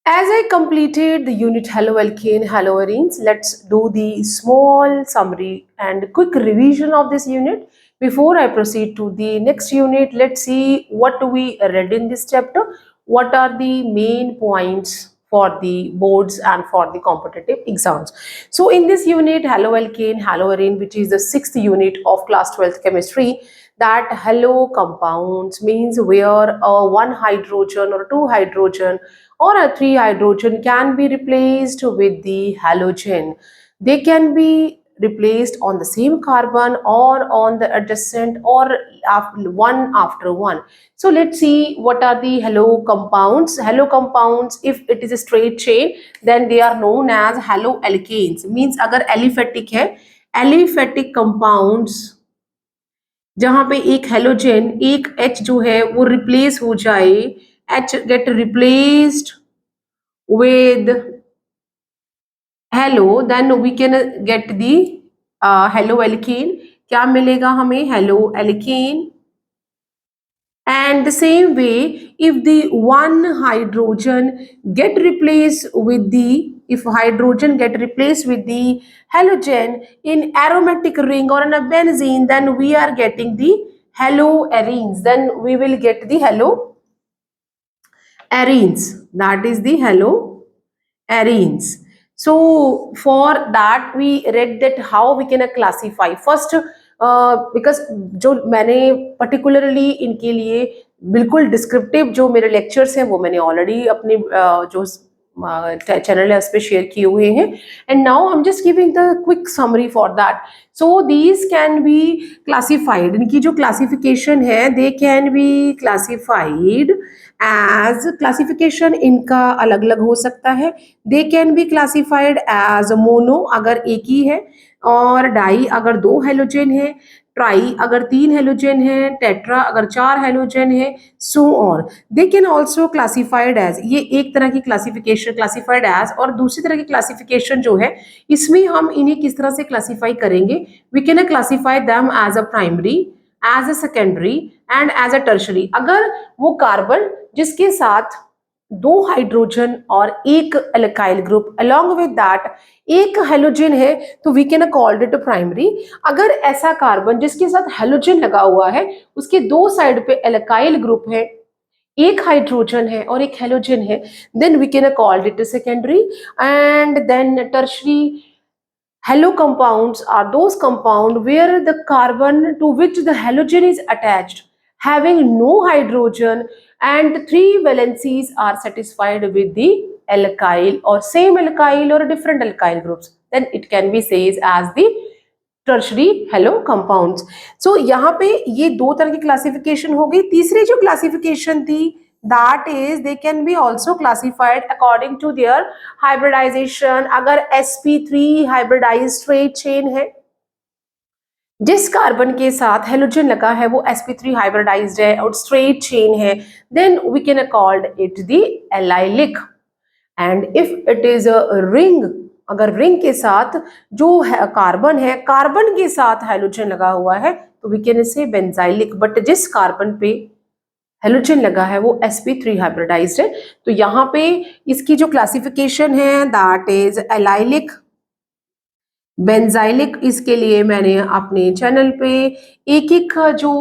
As I completed the unit haloalkane haloarenes, let's do the small summary and quick revision of this unit. Before I proceed to the next unit, let's see what we read in this chapter. What are the main points for the boards and for the competitive exams? So in this unit, haloalkane haloarene, which is the sixth unit of class 12th chemistry, that halo compounds means where one hydrogen or two hydrogen or a three hydrogen can be replaced with the halogen. They can be replaced on the same carbon or on the adjacent or one after one. So let's see what are the halo compounds. Halo compounds, if it is a straight chain, then they are known as haloalkanes. Means अगर aliphatic है, aliphatic compounds जहां पे एक halogen एक H जो है वो replace हो जाए, H get replaced with halo, then we can get the haloalkane. क्या मिलेगा हमें? haloalkane. And the same way, if the one hydrogen get replaced with the if hydrogen get replaced with the halogen in aromatic ring or in a benzene, then we are getting the haloarenes. Then we will get the haloarenes. That is the haloarenes. So for that we read that how we can classify first. Because जो मैंने particularly इनके लिए बिल्कुल descriptive जो मेरे lectures हैं वो मैंने ऑलरेडी अपने जो चैनल है उस पर शेयर किए हुए हैं and now I am just giving the quick summary for that. So these can be classified. इनकी जो क्लासिफिकेशन है they can be classified as classification इनका अलग अलग हो सकता है. They can be classified as mono अगर एक ही है, और डाई अगर दो हेलोजन है, ट्राई अगर तीन हेलोजन है, टेट्रा अगर चार हेलोजन है, so on. They can also classified as, ये एक तरह की क्लासिफिकेशन क्लासिफाइड एज. और दूसरी तरह की क्लासिफिकेशन जो है इसमें हम इन्हें किस तरह से क्लासिफाई करेंगे? We can classify them as a primary, as a secondary and as a tertiary. अगर वो कार्बन जिसके साथ दो हाइड्रोजन और एक alkyl group along with that एक हेलोजन है तो we can called it primary. अगर ऐसा कार्बन जिसके साथ हेलोजन लगा हुआ है उसके दो साइड पे एल्काइल ग्रुप है, एक हाइड्रोजन है और एक हेलोजन है, then we can called it secondary. And then tertiary halo compounds are those compound where the carbon to which the halogen is attached having no hydrogen and three valencies are satisfied with the alkyl or same alkyl or different alkyl groups, then it can be said as the tertiary halo compounds. So यहाँ पे ये दो तरह की classification हो गई. तीसरी जो क्लासिफिकेशन थी that is they can be also classified according to their hybridization. अगर sp3 hybridized straight chain है, जिस कार्बन के साथ हेलोजन लगा है वो sp3 हाइब्रिडाइज्ड है और स्ट्रेट चेन है, then we can called it the allylic. And if it is a ring, अगर रिंग के साथ जो कार्बन है कार्बन के साथ हेलोजन लगा हुआ है तो we can say benzylic. But जिस कार्बन पे हेलोजन लगा है वो sp3 हाइब्रिडाइज्ड है. तो यहाँ पे इसकी जो क्लासिफिकेशन है दैट इज एलाइलिक, बेंजाइलिक. इसके लिए मैंने अपने चैनल पे एक एक जो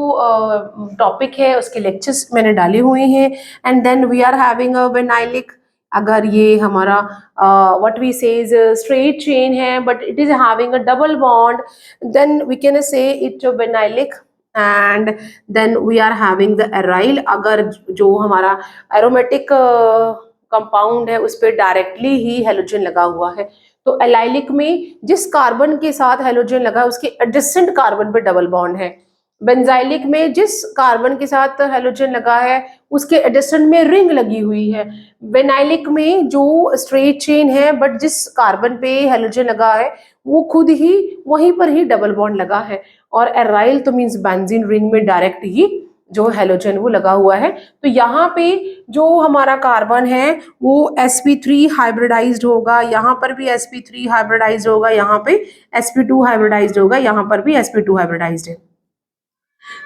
टॉपिक है उसके लेक्चर्स मैंने डाले हुए हैं. And then we are having a vinylic. अगर ये हमारा what we say straight chain है but it is having a double bond, then we can say it vinylic. And then we are having the aryl. अगर जो हमारा aromatic compound है उस पर डायरेक्टली ही हेलोजन लगा हुआ है तो एलाइलिक में जिस कार्बन के साथ हेलोजन लगा है उसके एडजेसेंट कार्बन पे डबल बॉन्ड है. बेंजाइलिक में जिस कार्बन के साथ हेलोजन लगा है उसके एडजेसेंट में रिंग लगी हुई है. बेनाइलिक में जो स्ट्रेट चेन है बट जिस कार्बन पे हेलोजन लगा है वो खुद ही वहीं पर ही डबल बॉन्ड लगा है. और एराइल तो मीन्स बेंजीन रिंग में डायरेक्ट ही जो हेलोजन वो लगा हुआ है. तो यहाँ पे जो हमारा कार्बन है वो sp3 हाइब्रिडाइज्ड होगा, यहाँ पर भी sp3 हाइब्रिडाइज्ड होगा, यहाँ पे sp2 हाइब्रिडाइज्ड होगा, यहाँ पर भी sp2 हाइब्रिडाइज्ड है.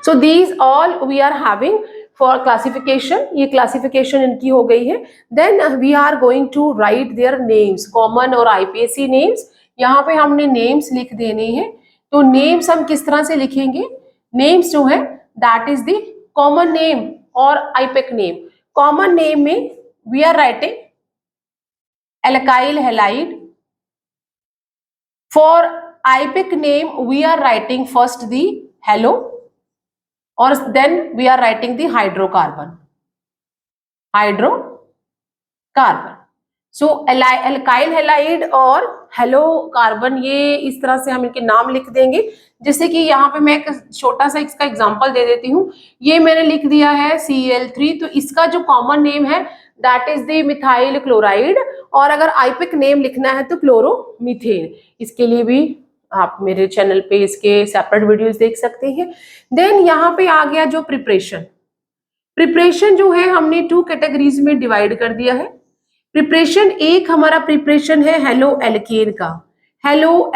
So these all we are having for classification, ये क्लासिफिकेशन इनकी हो गई है। Then we are going to write their names, common और आईपीएससी नेम्स। यहाँ पे हमने नेम्स लिख देने हैं। तो नेम्स हम किस तरह से लिखेंगे? नेम्स जो है that is the common name और आईपेक नेम। कॉमन नेम में we are writing alkyl halide. For IPIC name we are writing first the halo or then we are writing the hydrocarbon. So alkyl halide और halocarbon, ये इस तरह से हम इनके नाम लिख देंगे। जैसे कि यहाँ पे मैं एक छोटा सा इसका एग्जांपल दे देती हूँ। ये मैंने लिख दिया है Cl3, तो इसका जो कॉमन नेम है that is the methyl chloride, और अगर आईपिक नेम लिखना है तो क्लोरोमीथेन। इसके लिए भी आप मेरे चैनल पे इसके सेपरेट वीडियोस देख सकते हैं। देन यहाँ पे आ गया जो प्रिपरेशन जो है हमने 2 कैटेगरीज में डिवाइड कर दिया है। प्रिपरेशन एक हमारा प्रिपरेशन है हेलो एल्केन का। हेलो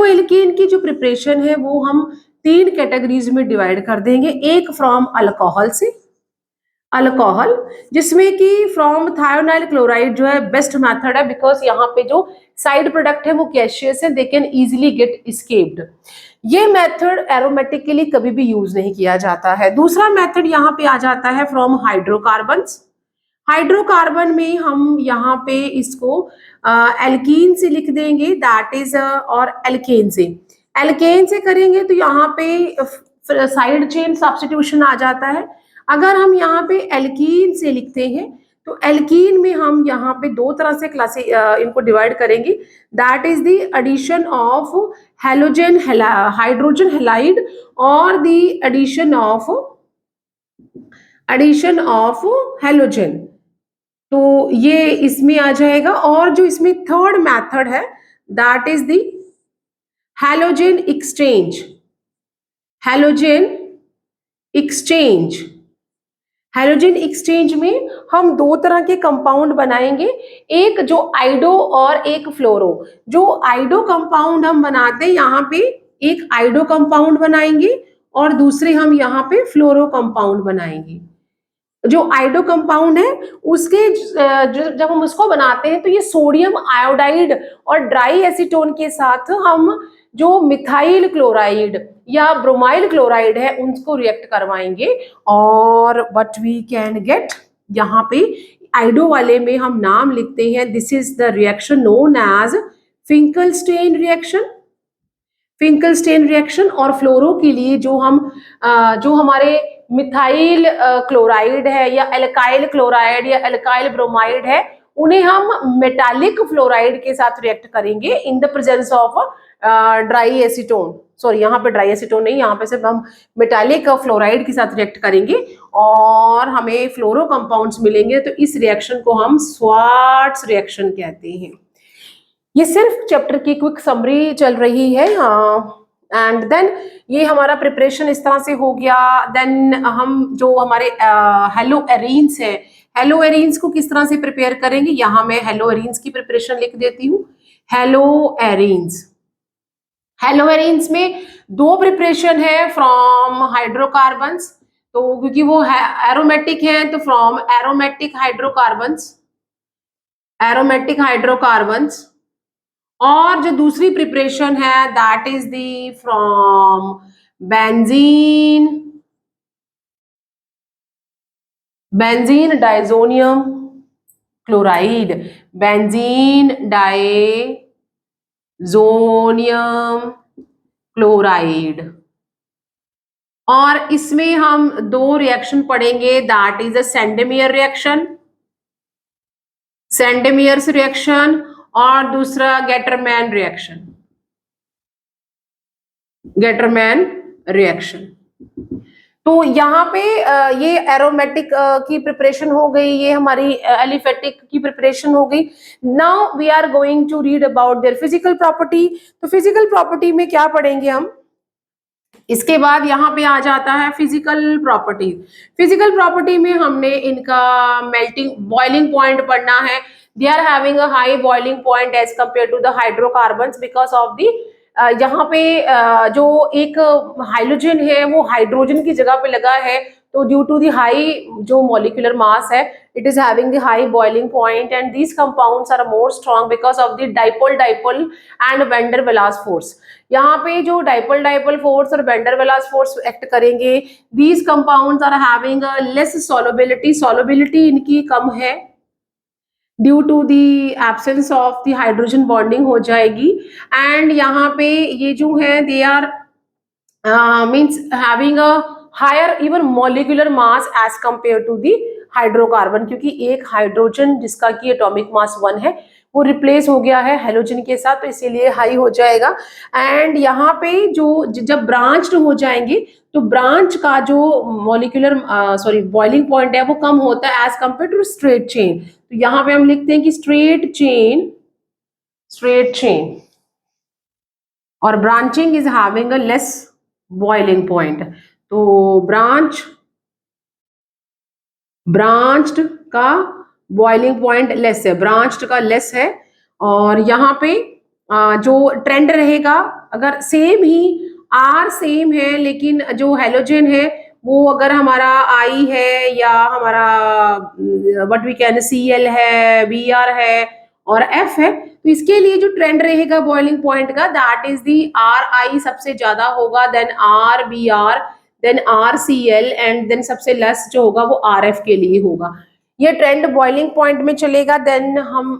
एल्केन की जो प्रिपरेशन है वो हम 3 कैटेगरीज में डिवाइड कर देंगे। एक फ्रॉम अल्कोहल से, अल्कोहल जिसमें कि फ्रॉम थायोनाइल क्लोराइड जो है बेस्ट मेथड है, बिकॉज यहाँ पे जो साइड प्रोडक्ट है वो गैसियस है, they can easily get escaped. ये मेथड एरोमेटिकली कभी भी यूज नहीं किया जाता है। दूसरा मेथड यहाँ पे आ जाता है फ्रॉम हाइड्रोकार्बन्स। हाइड्रोकार्बन में हम यहाँ पे इसको एल्कीन से लिख देंगे, दैट इज और एल्केन से करेंगे तो यहाँ पे साइड चेन सब्स्टिट्यूशन आ जाता है। अगर हम यहाँ पे एल्कीन से लिखते हैं तो एल्कीन में हम यहाँ पे 2 तरह से इनको डिवाइड करेंगे, that is the addition of hydrogen halide और द एडिशन ऑफ हैलोजन। तो ये इसमें आ जाएगा। और जो इसमें थर्ड मेथड है that is the halogen exchange में हम 2 तरह के कंपाउंड बनाएंगे, एक जो आइडो और एक फ्लोरो। जो आइडो कंपाउंड हम बनाते हैं यहाँ पे एक आइडो कंपाउंड बनाएंगे और दूसरे हम यहाँ पे फ्लोरो कंपाउंड बनाएंगे। जो आइडो कंपाउंड है उसके जब हम उसको बनाते हैं तो ये सोडियम आयोडाइड और ड्राई एसीटोन के साथ हम जो मिथाइल क्लोराइड या ब्रोमाइल क्लोराइड है उनको रिएक्ट करवाएंगे, और व्हाट वी कैन गेट, यहाँ पे आइडो वाले में हम नाम लिखते हैं, this is the reaction known as Finkelstein reaction. और फ्लोरो के लिए जो हमारे मिथाइल क्लोराइड है या एल्काइल क्लोराइड या एल्काइल ब्रोमाइड है, उन्हें हम मेटालिक फ्लोराइड के साथ रिएक्ट करेंगे in the presence of dry acetone. Sorry, यहाँ पे ड्राई एसीटोन नहीं, यहाँ पे सिर्फ हम मेटालिक फ्लोराइड के साथ रिएक्ट करेंगे और हमें फ्लोरो कंपाउंड्स मिलेंगे। तो इस रिएक्शन को हम स्वार्ट्ज रिएक्शन कहते हैं। ये सिर्फ चैप्टर की क्विक समरी चल रही है। एंड देन ये हमारा प्रिपरेशन इस तरह से हो गया। देन हम जो हमारे हेलो एरीन्स है, हेलो एरीन्स को किस तरह से प्रिपेयर करेंगे, यहाँ मैं हेलो एरीन्स की प्रिपरेशन लिख देती हूँ। हेलो एरीन्स में 2 प्रिपरेशन है फ्रॉम हाइड्रोकार्बन्स, तो क्योंकि वो एरोमेटिक है तो फ्रॉम एरोमेटिक हाइड्रोकार्बन्स। और जो दूसरी प्रिपरेशन है that is the from benzene diazonium chloride. और इसमें हम 2 रिएक्शन पढ़ेंगे, दैट इज अ सेंडेमियर्स रिएक्शन और दूसरा गेटरमैन रिएक्शन। तो यहाँ पे ये एरोमेटिक की प्रिपरेशन हो गई, ये हमारी एलिफेटिक की प्रिपरेशन हो गई। Now we are going to read about their physical property. तो फिजिकल प्रॉपर्टी में क्या पढ़ेंगे हम, इसके बाद यहाँ पे आ जाता है फिजिकल प्रॉपर्टी में हमने इनका बॉइलिंग पॉइंट पढ़ना है। They are having a high boiling point as compare to the hydrocarbons because of the यहाँ पे जो एक हाइड्रोजन है वो हाइड्रोजन की जगह पे लगा है, तो ड्यू टू द हाई जो मॉलिक्यूलर मास है, it is having the high boiling point and these compounds are more strong because of the dipole dipole and van der Waals force. यहाँ पे जो डाइपोल डाइपोल फोर्स और van der Waals force act करेंगे, these compounds are having a less solubility, solubility इनकी कम है due to the absence of the hydrogen bonding हो जाएगी। एंड यहाँ पे ये जो है they are means having a higher even molecular mass as compared to the hydrocarbon, क्योंकि एक हाइड्रोजन जिसका की एटॉमिक मास 1 है वो रिप्लेस हो गया है हेलोजन के साथ, तो इसीलिए हाई हो जाएगा। एंड यहाँ पे जो जब ब्रांच्ड हो जाएंगे तो ब्रांच का जो मॉलिक्यूलर बॉइलिंग पॉइंट है वो कम होता है as compare to straight chain. तो यहाँ पे हम लिखते हैं कि स्ट्रेट चेन और branching is having a less boiling point. तो ब्रांच्ड का बॉइलिंग पॉइंट लेस है, ब्रांच्ड का लेस है। और यहाँ पे जो ट्रेंड रहेगा, अगर सेम ही आर सेम है लेकिन जो हेलोजन है वो अगर हमारा आई है या हमारा what we can C L है, बी आर है और एफ है, तो इसके लिए जो ट्रेंड रहेगा बॉइलिंग पॉइंट का that is the R I सबसे ज्यादा होगा, then R B R, then R C L and then सबसे लेस जो होगा वो आर एफ के लिए होगा। ये ट्रेंड बॉइलिंग पॉइंट में चलेगा। देन हम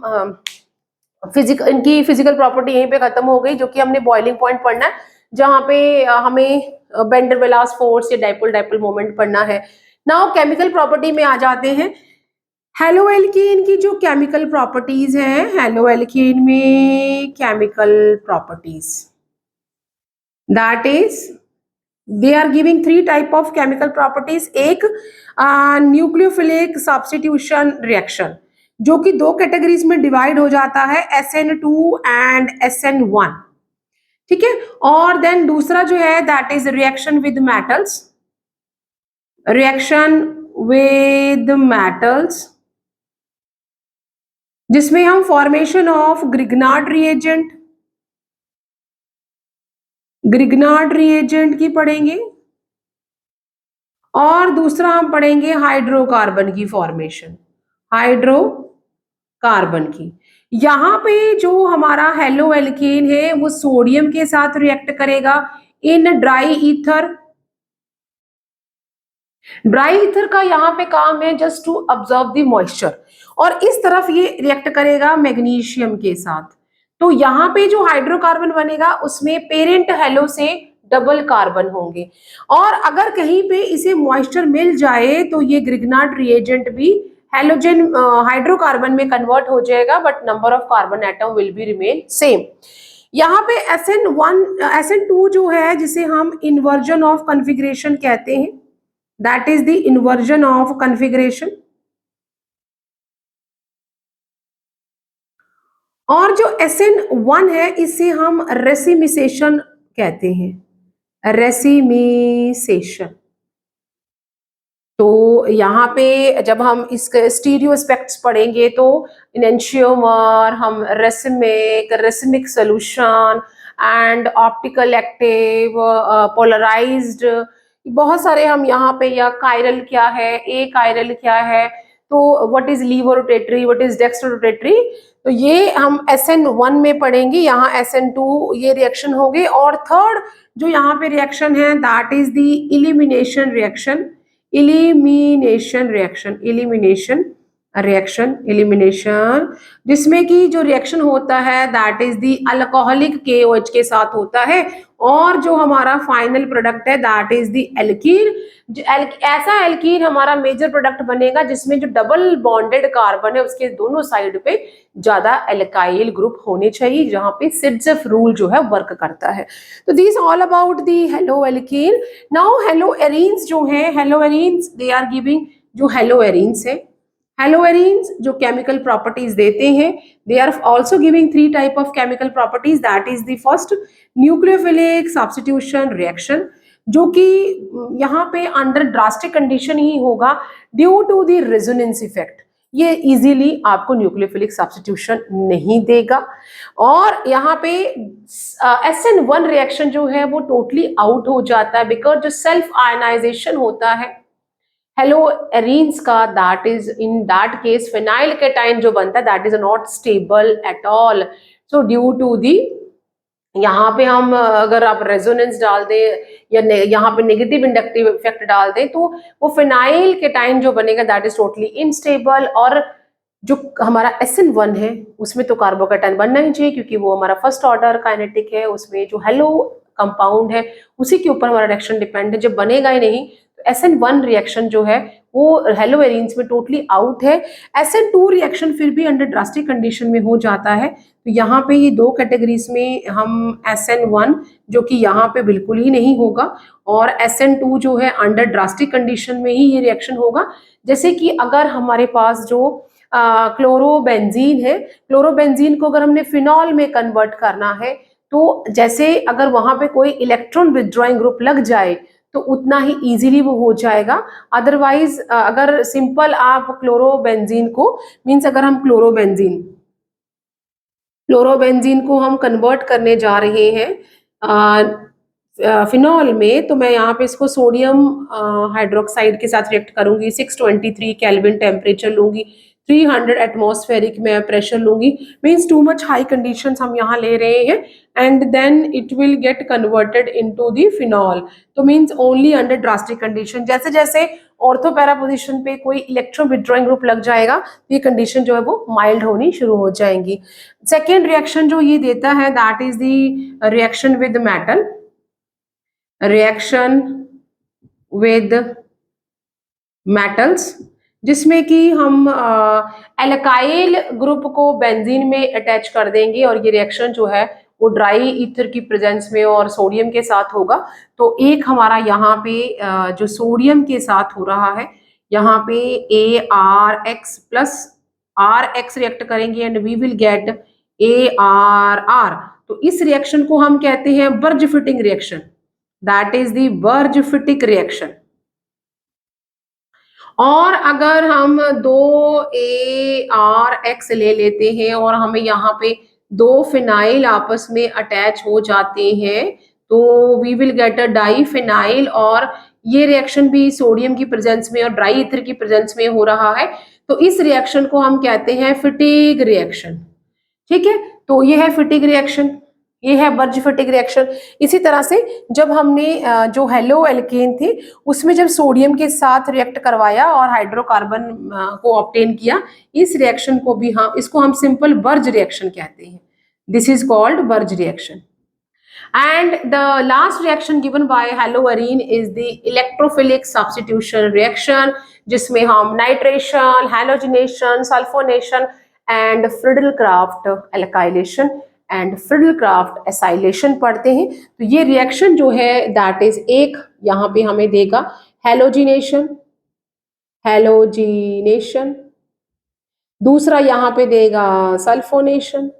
इनकी फिजिकल प्रॉपर्टी यहीं पे खत्म हो गई, जो कि हमने बॉइलिंग पॉइंट पढ़ना है, जहां पे हमें वेंडर वेलास फोर्स या डाइपोल डाइपोल मोमेंट पढ़ना है। नाउ केमिकल प्रॉपर्टी में आ जाते हैं। हेलोएल्कीन की जो केमिकल प्रॉपर्टीज हैं, हेलोएल्कीन में chemical properties that is they are giving 3 type of chemical properties. एक न्यूक्लियोफिलिक सब्स्टिट्यूशन रिएक्शन, जो कि 2 कैटेगरीज में डिवाइड हो जाता है, SN2 एंड SN1, ठीक है। और देन दूसरा जो है that is reaction with metals, जिसमें हम फॉर्मेशन ऑफ ग्रिग्नार्ड रिएजेंट की पढ़ेंगे, और दूसरा हम पढ़ेंगे हाइड्रोकार्बन की फॉर्मेशन, हाइड्रोकार्बन की। यहाँ पे जो हमारा हेलोएल्केन है वो सोडियम के साथ रिएक्ट करेगा in dry ether. Dry ether का यहाँ पे काम है just to observe the moisture, और इस तरफ ये रिएक्ट करेगा मैग्नीशियम के साथ। तो यहाँ पे जो हाइड्रोकार्बन बनेगा उसमें पेरेंट हेलो से डबल कार्बन होंगे, और अगर कहीं पे इसे मॉइस्चर मिल जाए तो ये ग्रिग्नार्ड रिएजेंट भी हेलोजन हाइड्रोकार्बन में कन्वर्ट हो जाएगा, but number of carbon atom will be remain same. यहाँ पे SN2 जो है, जिसे हम इन्वर्जन ऑफ कॉन्फ़िगरेशन कहते हैं, that is the inversion of configuration. और जो SN1 है इसे हम रेसिमिसेशन कहते हैं, रेसिमिसेशन। तो यहाँ पे जब हम इसके स्टीरियो एस्पेक्ट्स पढ़ेंगे तो इनेंशियोमर, हम racemic solution and optical active, polarized, बहुत सारे हम यहाँ पे, या कायरल क्या है, ए कायरल क्या है, तो what is laevo rotatory, what is dextro rotatory, तो ये हम SN1 में पढ़ेंगे। यहाँ SN2 ये रिएक्शन हो गई। और थर्ड जो यहाँ पे रिएक्शन है that is the elimination reaction, जिसमें कि जो रिएक्शन होता है that is the alcoholic KOH के साथ होता है, और जो हमारा फाइनल प्रोडक्ट है दैट इज दी एल्कीन। ऐसा एल्कीन हमारा मेजर प्रोडक्ट बनेगा जिसमें जो डबल बॉन्डेड कार्बन है उसके दोनों साइड पे ज्यादा एल्काइल ग्रुप होने चाहिए, जहां पे सिड्जेफ रूल जो है वर्क करता है। तो this all about the haloalkene. Now haloarenes जो है, हेलोएरीन्स दे आर गिविंग, जो हेलोएरीन्स है, हेलोएरीन्स जो केमिकल प्रॉपर्टीज देते हैं, they are also giving 3 type of chemical properties, that is the first nucleophilic substitution reaction, जो कि यहाँ पे अंडर ड्रास्टिक कंडीशन ही होगा due to the resonance effect, ये इजीली आपको न्यूक्लियोफिलिक सब्स्टिट्यूशन नहीं देगा। और यहाँ पे SN1 रिएक्शन जो है वो टोटली आउट हो जाता है, बिकॉज जो सेल्फ आयनाइजेशन होता है हेलो एरीन्स का, that is in that case phenyl cation जो बनता है that is not stable at all. So due to the, यहाँ पे हम अगर आप रेजोनेंस डाल दें या यहाँ पे नेगेटिव इंडक्टिव इफेक्ट डाल दें तो वो फिनाइल केटाइन जो बनेगा दैट इज टोटली इनस्टेबल। और जो हमारा SN1 है उसमें तो कार्बोकेटाइन बनना ही चाहिए क्योंकि वो हमारा फर्स्ट ऑर्डर काइनेटिक है, उसमें जो हेलो कंपाउंड है उसी के ऊपर हमारा रिएक्शन डिपेंड है। जब बनेगा ही नहीं तो SN1 रिएक्शन जो है वो हेलो एरीन्स में टोटली आउट है। SN2 रिएक्शन फिर भी अंडर ड्रास्टिक कंडीशन में हो जाता है। तो यहाँ पे ये दो कैटेगरीज में हम SN1 जो कि यहाँ पे बिल्कुल ही नहीं होगा और SN2 जो है अंडर ड्रास्टिक कंडीशन में ही ये रिएक्शन होगा। जैसे कि अगर हमारे पास जो क्लोरोबेंजीन है, क्लोरोबेंजीन को अगर हमने फिनॉल में कन्वर्ट करना है तो जैसे अगर वहां पे कोई इलेक्ट्रॉन विथड्रॉइंग ग्रुप लग जाए तो उतना ही इजीली वो हो जाएगा। अदरवाइज अगर सिंपल आप क्लोरोबेंजीन को मीन्स अगर हम क्लोरोबेंजीन को हम कन्वर्ट करने जा रहे हैं फिनॉल में, तो मैं यहाँ पे इसको सोडियम हाइड्रोक्साइड के साथ रिएक्ट करूंगी, 623 केल्विन टेम्परेचर लूंगी, 300 एटमॉस्फेरिक में प्रेशर लूंगी, means too much high conditions हम यहाँ ले रहे हैं and then it will get converted into the phenol. तो means only under drastic condition. जैसे जैसे ऑर्थो पैरा पोजिशन पे कोई इलेक्ट्रॉन विथड्रॉइंग ग्रुप लग जाएगा तो ये कंडीशन जो है वो माइल्ड होनी शुरू हो जाएंगी। सेकेंड रिएक्शन जो ये देता है that is the reaction with metal, reaction with metals, जिसमें कि हम एल्काइल ग्रुप को बेंजीन में अटैच कर देंगे और ये रिएक्शन जो है वो ड्राई ईथर की प्रेजेंस में और सोडियम के साथ होगा। तो एक हमारा यहाँ पे जो सोडियम के साथ हो रहा है यहाँ पे ArX प्लस RX रिएक्ट करेंगे and we will gate ArR। तो इस रिएक्शन को हम कहते हैं बर्ज fitting reaction, that is the Burj फिटिक reaction. और अगर हम दो ArX ले लेते हैं और हमें यहाँ पे दो फिनाइल आपस में अटैच हो जाते हैं तो we will get a di phenyl, और ये रिएक्शन भी सोडियम की प्रेजेंस में और ड्राई ईथर की प्रेजेंस में हो रहा है। तो इस रिएक्शन को हम कहते हैं फिटिग रिएक्शन। ठीक है, तो ये है फिटिग रिएक्शन, ये है बर्ज फिटिग रिएक्शन। इसी तरह से जब हमने जो हेलो एल्केन थे उसमें जब सोडियम के साथ रिएक्ट करवाया और हाइड्रोकार्बन को ऑब्टेन किया, इस रिएक्शन को भी हम इसको हम सिंपल बर्ज रिएक्शन कहते हैं। दिस इज कॉल्ड बर्ज reaction. And the last reaction given by haloarine is the electrophilic substitution reaction, जिसमें हम nitration, halogenation, sulphonation and Friedel-craft alkylation and Friedel-craft acylation पढ़ते हैं। तो ये रिएक्शन जो है दैट इज एक यहाँ पे हमें देगा हैलोजिनेशन, हैलोजिनेशन, दूसरा यहाँ पे देगा सल्फोनेशन,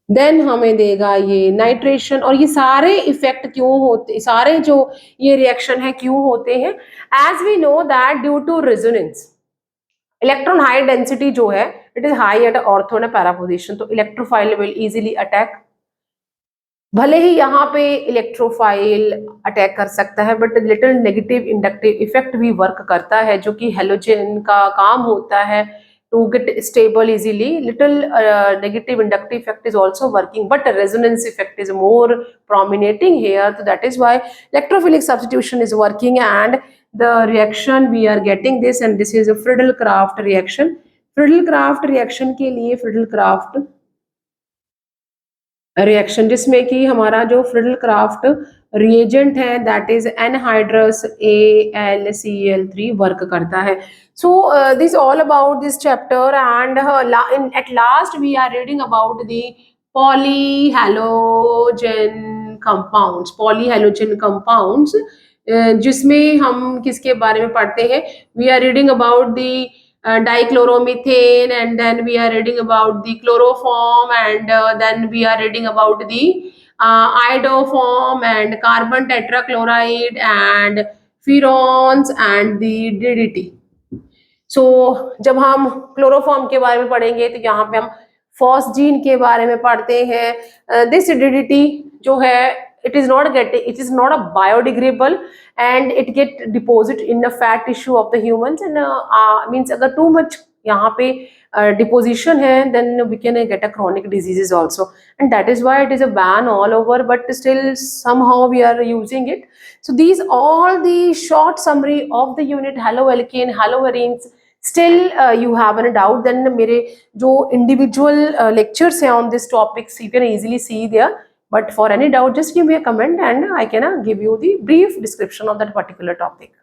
देन हमें देगा ये नाइट्रेशन। और ये सारे इफेक्ट क्यों होते, सारे जो ये रिएक्शन है क्यों होते हैं? As we know that due to resonance, electron high density जो है it is high at ortho and para position, तो इलेक्ट्रोफाइल विल इजीली अटैक। भले ही यहाँ पे इलेक्ट्रोफाइल अटैक कर सकता है but little negative inductive effect भी वर्क करता है, जो कि हेलोजन का काम होता है to get stable easily. Little negative inductive effect is also working, but resonance effect is more prominating here. So that is why electrophilic substitution is working, and the reaction we are getting this, and this is a Friedel-Crafts reaction. Friedel-Crafts reaction के लिए Friedel-Crafts reaction जिसमें कि हमारा जो Friedel Crafts reagent है that is anhydrous AlCl3 work करता है। So this all about this chapter and at last we are reading about the polyhalogen compounds, polyhalogen compounds जिसमें हम किसके बारे में पढ़ते हैं? We are reading about the dichloromethane, and then we are reading about the chloroform, and then we are reading about the iodoform and carbon tetrachloride and furangs and the DDT. So जब हम chloroform के बारे में पढ़ेंगे तो यहाँ पे हम फॉस्जीन के बारे में पढ़ते हैं। दिस DDT जो है it is not getting, it is not a biodegradable, and it get deposit in the fat tissue of the humans, and means अगर too much यहाँ पे deposition है, then we can get a chronic diseases also, and that is why it is a ban all over, but still somehow we are using it. So these all the short summary of the unit haloalkane, haloarenes. Still you have any doubt, then मेरे जो individual lectures हैं on this topics you can easily see there, but for any doubt just give me a comment and I can give you the brief description of that particular topic.